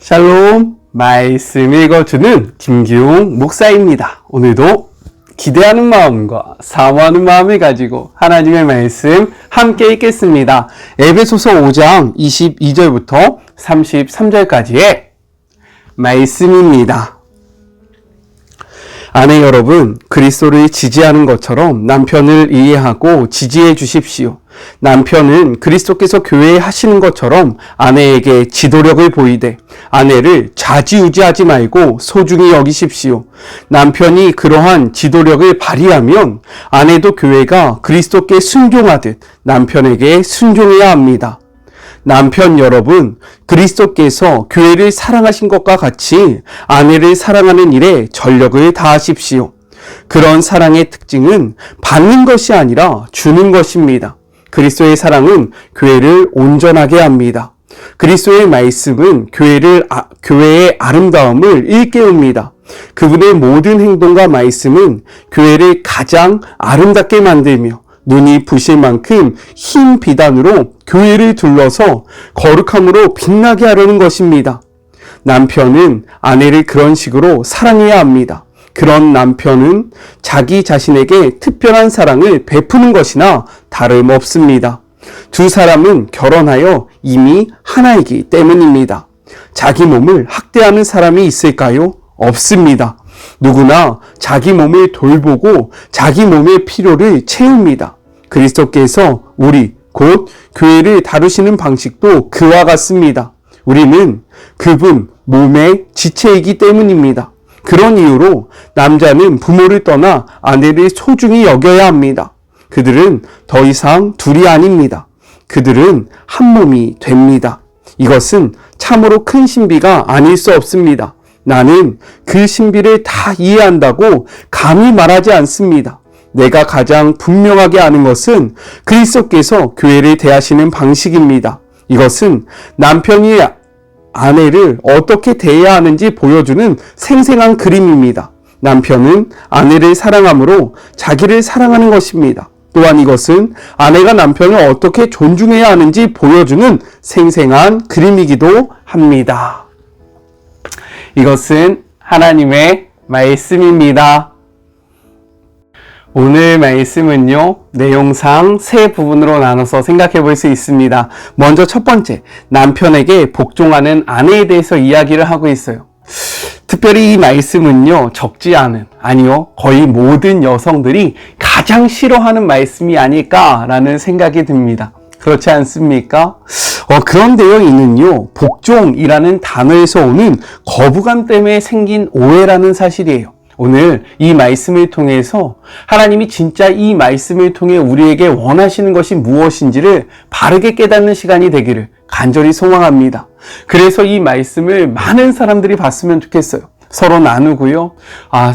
샬롬, 말씀 읽어주는 김기용 목사입니다. 오늘도 기대하는 마음과 사모하는 마음을 가지고 하나님의 말씀 함께 읽겠습니다. 에베소서 5장 22절부터 33절까지의 말씀입니다. 아내 여러분, 그리스도를 지지하는 것처럼 남편을 이해하고 지지해 주십시오. 남편은 그리스도께서 교회에 하시는 것처럼 아내에게 지도력을 보이되 아내를 좌지우지하지 말고 소중히 여기십시오. 남편이 그러한 지도력을 발휘하면 아내도 교회가 그리스도께 순종하듯 남편에게 순종해야 합니다. 남편 여러분, 그리스도께서 교회를 사랑하신 것과 같이 아내를 사랑하는 일에 전력을 다하십시오. 그런 사랑의 특징은 받는 것이 아니라 주는 것입니다. 그리스도의 사랑은 교회를 온전하게 합니다. 그리스도의 말씀은 교회의 아름다움을 일깨웁니다. 그분의 모든 행동과 말씀은 교회를 가장 아름답게 만들며 눈이 부실 만큼 흰 비단으로 교회를 둘러서 거룩함으로 빛나게 하려는 것입니다. 남편은 아내를 그런 식으로 사랑해야 합니다. 그런 남편은 자기 자신에게 특별한 사랑을 베푸는 것이나 다름없습니다. 두 사람은 결혼하여 이미 하나이기 때문입니다. 자기 몸을 학대하는 사람이 있을까요? 없습니다. 누구나 자기 몸을 돌보고 자기 몸의 필요를 채웁니다. 그리스도께서 우리 곧 교회를 다루시는 방식도 그와 같습니다. 우리는 그분 몸의 지체이기 때문입니다. 그런 이유로 남자는 부모를 떠나 아내를 소중히 여겨야 합니다. 그들은 더 이상 둘이 아닙니다. 그들은 한 몸이 됩니다. 이것은 참으로 큰 신비가 아닐 수 없습니다. 나는 그 신비를 다 이해한다고 감히 말하지 않습니다. 내가 가장 분명하게 아는 것은 그리스도께서 교회를 대하시는 방식입니다. 이것은 남편이 아내를 어떻게 대해야 하는지 보여주는 생생한 그림입니다. 남편은 아내를 사랑함으로 자기를 사랑하는 것입니다. 또한 이것은 아내가 남편을 어떻게 존중해야 하는지 보여주는 생생한 그림이기도 합니다. 이것은 하나님의 말씀입니다. 오늘 말씀은요, 내용상 세 부분으로 나눠서 생각해 볼 수 있습니다. 먼저 첫 번째, 남편에게 복종하는 아내에 대해서 이야기를 하고 있어요. 특별히 이 말씀은요, 적지 않은, 아니요, 거의 모든 여성들이 가장 싫어하는 말씀이 아닐까라는 생각이 듭니다. 그렇지 않습니까? 그런데요, 이는요, 복종이라는 단어에서 오는 거부감 때문에 생긴 오해라는 사실이에요. 오늘 이 말씀을 통해서 하나님이 진짜 이 말씀을 통해 우리에게 원하시는 것이 무엇인지를 바르게 깨닫는 시간이 되기를 간절히 소망합니다. 그래서 이 말씀을 많은 사람들이 봤으면 좋겠어요. 서로 나누고요.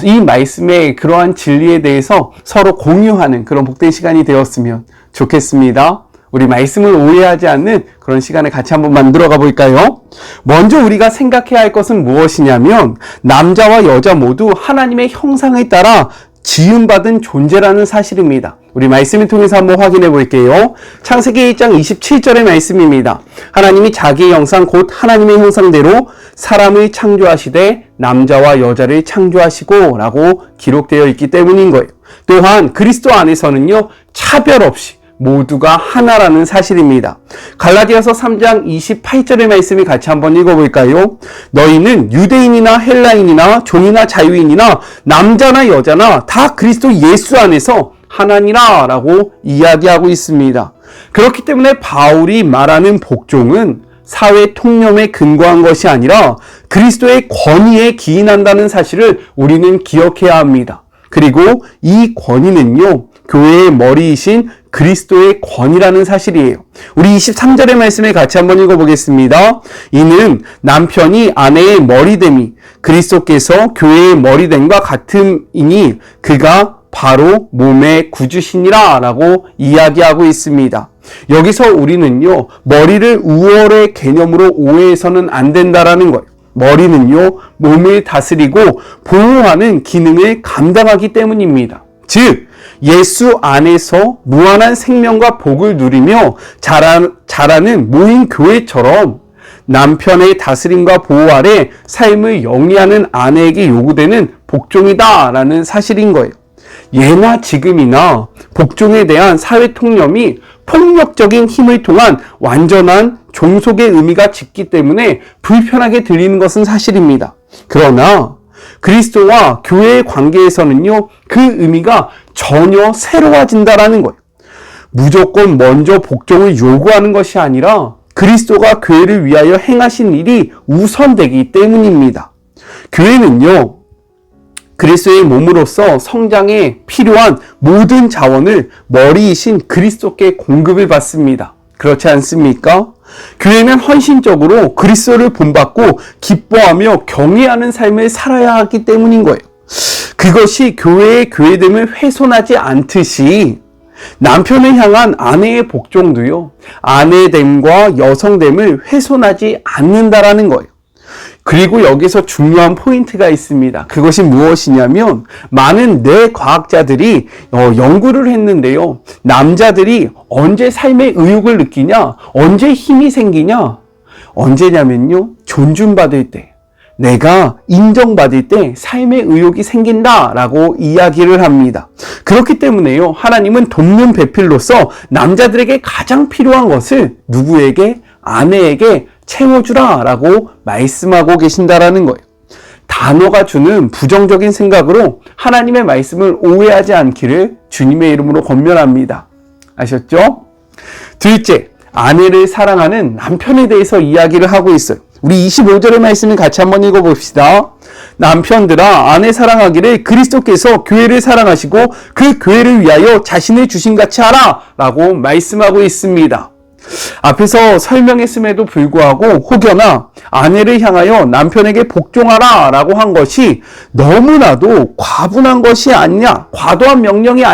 이 말씀의 그러한 진리에 대해서 서로 공유하는 그런 복된 시간이 되었으면 좋겠습니다. 우리 말씀을 오해하지 않는 그런 시간을 같이 한번 만들어가 볼까요? 먼저 우리가 생각해야 할 것은 무엇이냐면 남자와 여자 모두 하나님의 형상에 따라 지음받은 존재라는 사실입니다. 우리 말씀을 통해서 한번 확인해 볼게요. 창세기 1장 27절의 말씀입니다. 하나님이 자기의 형상 곧 하나님의 형상대로 사람을 창조하시되 남자와 여자를 창조하시고 라고 기록되어 있기 때문인 거예요. 또한 그리스도 안에서는요, 차별 없이 모두가 하나라는 사실입니다. 갈라디아서 3장 28절의 말씀을 같이 한번 읽어볼까요? 너희는 유대인이나 헬라인이나 종이나 자유인이나 남자나 여자나 다 그리스도 예수 안에서 하나니라 라고 이야기하고 있습니다. 그렇기 때문에 바울이 말하는 복종은 사회 통념에 근거한 것이 아니라 그리스도의 권위에 기인한다는 사실을 우리는 기억해야 합니다. 그리고 이 권위는요, 교회의 머리이신 그리스도의 권위라는 사실이에요. 우리 23절의 말씀을 같이 한번 읽어보겠습니다. 이는 남편이 아내의 머리됨이 그리스도께서 교회의 머리됨과 같음이니 그가 바로 몸의 구주시니라 라고 이야기하고 있습니다. 여기서 우리는요, 머리를 우월의 개념으로 오해해서는 안 된다라는 거예요. 머리는요, 몸을 다스리고 보호하는 기능을 감당하기 때문입니다. 즉, 예수 안에서 무한한 생명과 복을 누리며 자라는 모인 교회처럼 남편의 다스림과 보호 아래 삶을 영위하는 아내에게 요구되는 복종이다라는 사실인 거예요. 예나 지금이나 복종에 대한 사회 통념이 폭력적인 힘을 통한 완전한 종속의 의미가 짙기 때문에 불편하게 들리는 것은 사실입니다. 그러나 그리스도와 교회의 관계에서는요, 그 의미가 전혀 새로워진다라는 거예요. 무조건 먼저 복종을 요구하는 것이 아니라 그리스도가 교회를 위하여 행하신 일이 우선되기 때문입니다. 교회는요, 그리스도의 몸으로서 성장에 필요한 모든 자원을 머리이신 그리스도께 공급을 받습니다. 그렇지 않습니까? 교회는 헌신적으로 그리스도를 본받고 기뻐하며 경외하는 삶을 살아야 하기 때문인 거예요. 그것이 교회의 교회됨을 훼손하지 않듯이 남편을 향한 아내의 복종도요, 아내됨과 여성됨을 훼손하지 않는다라는 거예요. 그리고 여기서 중요한 포인트가 있습니다. 그것이 무엇이냐면, 많은 뇌과학자들이 연구를 했는데요, 남자들이 언제 삶의 의욕을 느끼냐, 언제 힘이 생기냐, 언제냐면요, 존중받을 때, 내가 인정받을 때 삶의 의욕이 생긴다라고 이야기를 합니다. 그렇기 때문에요, 하나님은 돕는 배필로서 남자들에게 가장 필요한 것을 누구에게? 아내에게 채워주라 라고 말씀하고 계신다라는 거예요. 단어가 주는 부정적인 생각으로 하나님의 말씀을 오해하지 않기를 주님의 이름으로 권면합니다. 아셨죠? 둘째, 아내를 사랑하는 남편에 대해서 이야기를 하고 있어요. 우리 25절의 말씀을 같이 한번 읽어봅시다. 남편들아, 아내 사랑하기를 그리스도께서 교회를 사랑하시고 그 교회를 위하여 자신을 주심같이 하라 라고 말씀하고 있습니다. 앞에서 설명했음에도 불구하고 혹여나 아내를 향하여 남편에게 복종하라 라고 한 것이 너무나도 과분한 것이 아니냐, 과도한 명령이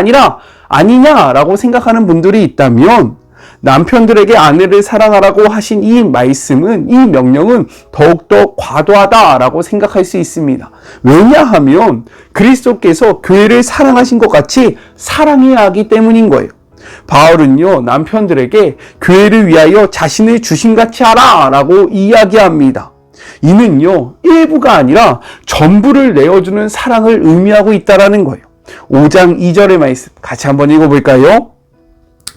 아니냐라고 생각하는 분들이 있다면, 남편들에게 아내를 사랑하라고 하신 이 말씀은, 이 명령은 더욱더 과도하다라고 생각할 수 있습니다. 왜냐하면 그리스도께서 교회를 사랑하신 것 같이 사랑해야 하기 때문인 거예요. 바울은요, 남편들에게 교회를 위하여 자신을 주심같이 하라 라고 이야기합니다. 이는요, 일부가 아니라 전부를 내어주는 사랑을 의미하고 있다라는 거예요. 5장 2절의 말씀 같이 한번 읽어볼까요?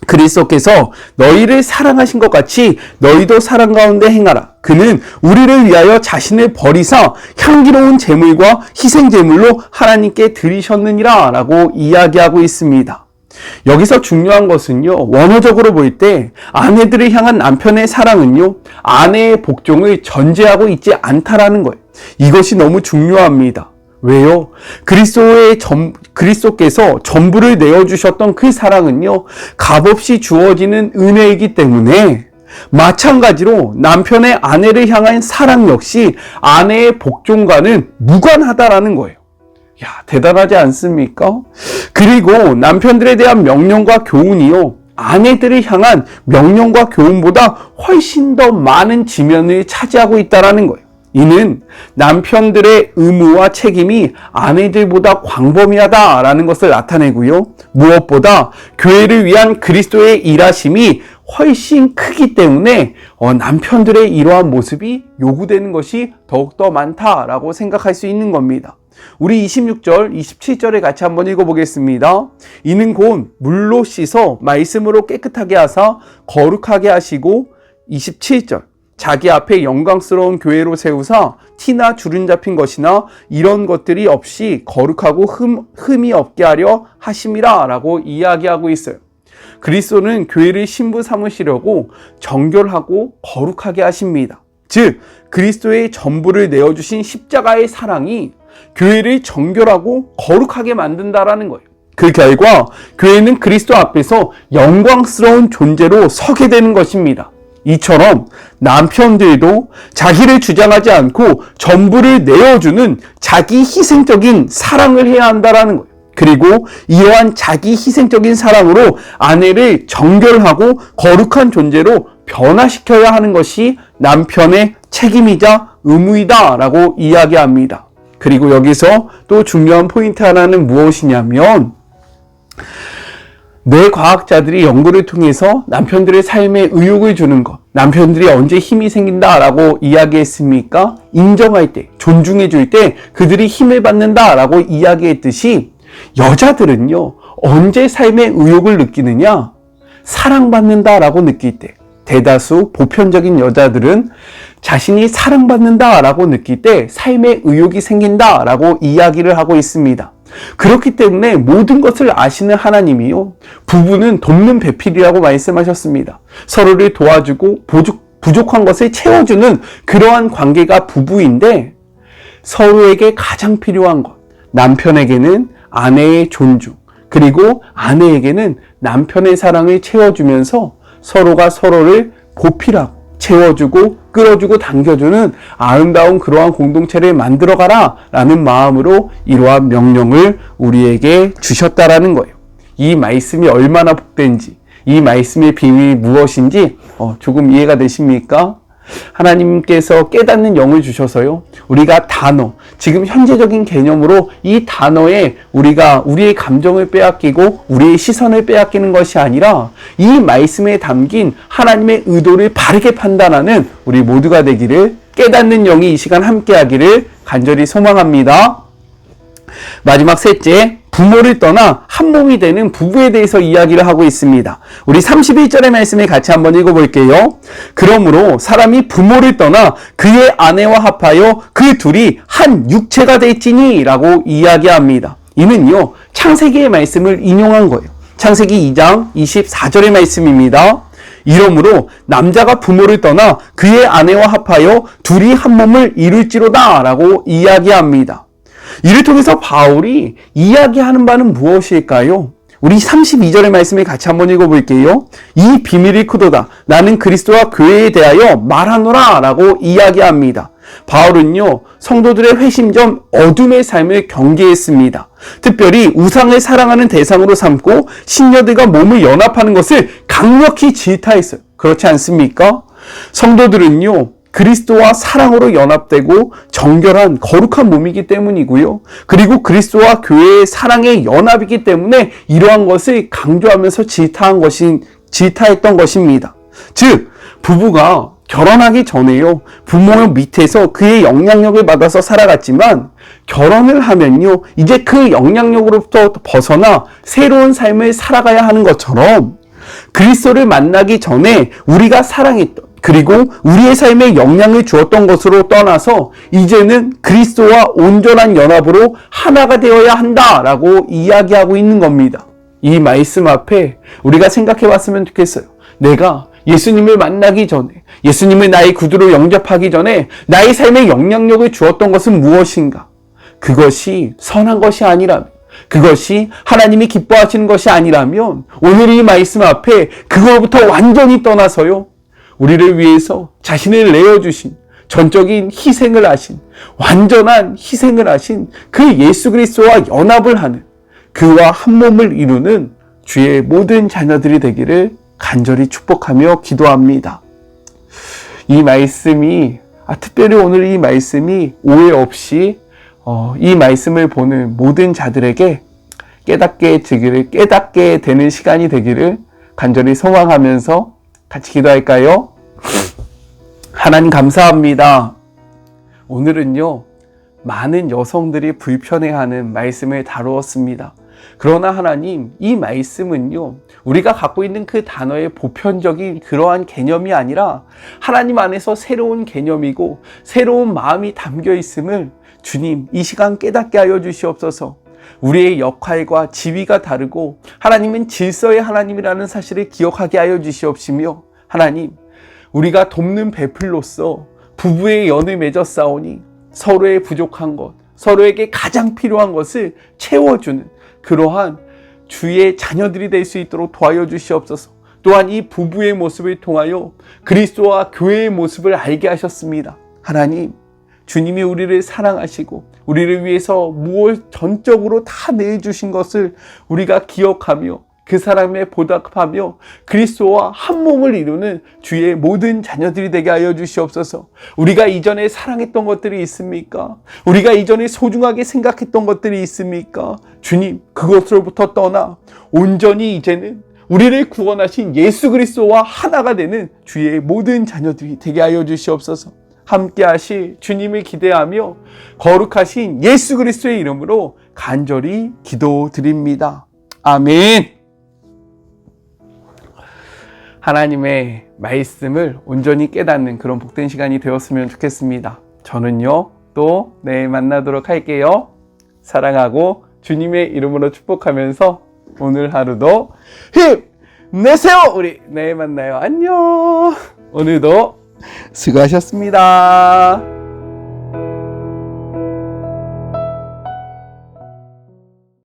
그리스도께서 너희를 사랑하신 것 같이 너희도 사랑 가운데 행하라. 그는 우리를 위하여 자신을 버리사 향기로운 제물과 희생 제물로 하나님께 드리셨느니라 라고 이야기하고 있습니다. 여기서 중요한 것은요, 원어적으로 볼 때 아내들을 향한 남편의 사랑은요, 아내의 복종을 전제하고 있지 않다라는 거예요. 이것이 너무 중요합니다. 왜요? 그리스도께서 전부를 내어주셨던 그 사랑은요, 값없이 주어지는 은혜이기 때문에 마찬가지로 남편의 아내를 향한 사랑 역시 아내의 복종과는 무관하다라는 거예요. 야, 대단하지 않습니까? 그리고 남편들에 대한 명령과 교훈이요, 아내들을 향한 명령과 교훈보다 훨씬 더 많은 지면을 차지하고 있다는 거예요. 이는 남편들의 의무와 책임이 아내들보다 광범위하다라는 것을 나타내고요, 무엇보다 교회를 위한 그리스도의 일하심이 훨씬 크기 때문에 남편들의 이러한 모습이 요구되는 것이 더욱더 많다라고 생각할 수 있는 겁니다. 우리 26절, 27절에 같이 한번 읽어보겠습니다. 이는 곧 물로 씻어 말씀으로 깨끗하게 하사 거룩하게 하시고, 27절, 자기 앞에 영광스러운 교회로 세우사 티나 주름 잡힌 것이나 이런 것들이 없이 거룩하고 흠이 없게 하려 하심이라 라고 이야기하고 있어요. 그리스도는 교회를 신부 삼으시려고 정결하고 거룩하게 하십니다. 즉, 그리스도의 전부를 내어주신 십자가의 사랑이 교회를 정결하고 거룩하게 만든다라는 거예요. 그 결과 교회는 그리스도 앞에서 영광스러운 존재로 서게 되는 것입니다. 이처럼 남편들도 자기를 주장하지 않고 전부를 내어주는 자기 희생적인 사랑을 해야 한다라는 거예요. 그리고 이러한 자기 희생적인 사랑으로 아내를 정결하고 거룩한 존재로 변화시켜야 하는 것이 남편의 책임이자 의무이다라고 이야기합니다. 그리고 여기서 또 중요한 포인트 하나는 무엇이냐면, 뇌과학자들이 연구를 통해서 남편들의 삶에 의욕을 주는 것, 남편들이 언제 힘이 생긴다라고 이야기했습니까? 인정할 때, 존중해 줄 때 그들이 힘을 받는다라고 이야기했듯이 여자들은요, 언제 삶의 의욕을 느끼느냐? 사랑받는다라고 느낄 때. 대다수 보편적인 여자들은 자신이 사랑받는다라고 느낄 때 삶의 의욕이 생긴다라고 이야기를 하고 있습니다. 그렇기 때문에 모든 것을 아시는 하나님이요, 부부는 돕는 배필이라고 말씀하셨습니다. 서로를 도와주고 부족한 것을 채워주는 그러한 관계가 부부인데, 서로에게 가장 필요한 것, 남편에게는 아내의 존중, 그리고 아내에게는 남편의 사랑을 채워주면서 서로가 서로를 보필하고 채워주고 끌어주고 당겨주는 아름다운 그러한 공동체를 만들어가라 라는 마음으로 이러한 명령을 우리에게 주셨다라는 거예요. 이 말씀이 얼마나 복된지, 이 말씀의 비밀이 무엇인지 조금 이해가 되십니까? 하나님께서 깨닫는 영을 주셔서요, 우리가 단어, 지금 현재적인 개념으로 이 단어에 우리가 우리의 감정을 빼앗기고 우리의 시선을 빼앗기는 것이 아니라 이 말씀에 담긴 하나님의 의도를 바르게 판단하는 우리 모두가 되기를, 깨닫는 영이 이 시간 함께 하기를 간절히 소망합니다. 마지막 셋째, 부모를 떠나 한 몸이 되는 부부에 대해서 이야기를 하고 있습니다. 우리 31절의 말씀을 같이 한번 읽어볼게요. 그러므로 사람이 부모를 떠나 그의 아내와 합하여 그 둘이 한 육체가 될지니 라고 이야기합니다. 이는요, 창세기의 말씀을 인용한 거예요. 창세기 2장 24절의 말씀입니다. 이러므로 남자가 부모를 떠나 그의 아내와 합하여 둘이 한 몸을 이룰지로다 라고 이야기합니다. 이를 통해서 바울이 이야기하는 바는 무엇일까요? 우리 32절의 말씀을 같이 한번 읽어볼게요. 이 비밀이 크도다. 나는 그리스도와 교회에 대하여 말하노라 라고 이야기합니다. 바울은요, 성도들의 회심전 어둠의 삶을 경계했습니다. 특별히 우상을 사랑하는 대상으로 삼고 신녀들과 몸을 연합하는 것을 강력히 질타했어요. 그렇지 않습니까? 성도들은요, 그리스도와 사랑으로 연합되고 정결한 거룩한 몸이기 때문이고요. 그리고 그리스도와 교회의 사랑의 연합이기 때문에 이러한 것을 강조하면서 질타했던 것입니다. 즉, 부부가 결혼하기 전에요, 부모의 밑에서 그의 영향력을 받아서 살아갔지만 결혼을 하면요, 이제 그 영향력으로부터 벗어나 새로운 삶을 살아가야 하는 것처럼 그리스도를 만나기 전에 우리가 사랑했던, 그리고 우리의 삶에 영향을 주었던 것으로 떠나서 이제는 그리스도와 온전한 연합으로 하나가 되어야 한다라고 이야기하고 있는 겁니다. 이 말씀 앞에 우리가 생각해 봤으면 좋겠어요. 내가 예수님을 만나기 전에, 예수님을 나의 구주로 영접하기 전에 나의 삶에 영향력을 주었던 것은 무엇인가? 그것이 선한 것이 아니라면, 그것이 하나님이 기뻐하시는 것이 아니라면 오늘 이 말씀 앞에 그거로부터 완전히 떠나서요, 우리를 위해서 자신을 내어주신, 전적인 희생을 하신, 완전한 희생을 하신 그 예수 그리스도와 연합을 하는, 그와 한 몸을 이루는 주의 모든 자녀들이 되기를 간절히 축복하며 기도합니다. 이 말씀이, 특별히 오늘 이 말씀이 오해 없이 이 말씀을 보는 모든 자들에게 깨닫게 되는 시간이 되기를 간절히 소망하면서 같이 기도할까요? 하나님 감사합니다. 오늘은요, 많은 여성들이 불편해하는 말씀을 다루었습니다. 그러나 하나님, 이 말씀은요, 우리가 갖고 있는 그 단어의 보편적인 그러한 개념이 아니라 하나님 안에서 새로운 개념이고 새로운 마음이 담겨 있음을 주님, 이 시간 깨닫게 하여 주시옵소서. 우리의 역할과 지위가 다르고 하나님은 질서의 하나님이라는 사실을 기억하게 하여 주시옵시며, 하나님, 우리가 돕는 배필로서 부부의 연을 맺어 싸우니 서로의 부족한 것, 서로에게 가장 필요한 것을 채워주는 그러한 주의 자녀들이 될 수 있도록 도와여 주시옵소서. 또한 이 부부의 모습을 통하여 그리스도와 교회의 모습을 알게 하셨습니다. 하나님, 주님이 우리를 사랑하시고 우리를 위해서 무엇 전적으로 다 내주신 것을 우리가 기억하며 그 사랑에 보답하며 그리스도와 한 몸을 이루는 주의 모든 자녀들이 되게 하여 주시옵소서. 우리가 이전에 사랑했던 것들이 있습니까? 우리가 이전에 소중하게 생각했던 것들이 있습니까? 주님, 그것으로부터 떠나 온전히 이제는 우리를 구원하신 예수 그리스도와 하나가 되는 주의 모든 자녀들이 되게 하여 주시옵소서. 함께 하실 주님을 기대하며 거룩하신 예수 그리스도의 이름으로 간절히 기도드립니다. 아멘. 하나님의 말씀을 온전히 깨닫는 그런 복된 시간이 되었으면 좋겠습니다. 저는요, 또 내일 만나도록 할게요. 사랑하고 주님의 이름으로 축복하면서 오늘 하루도 힘내세요. 우리 내일 만나요. 안녕. 오늘도 수고하셨습니다.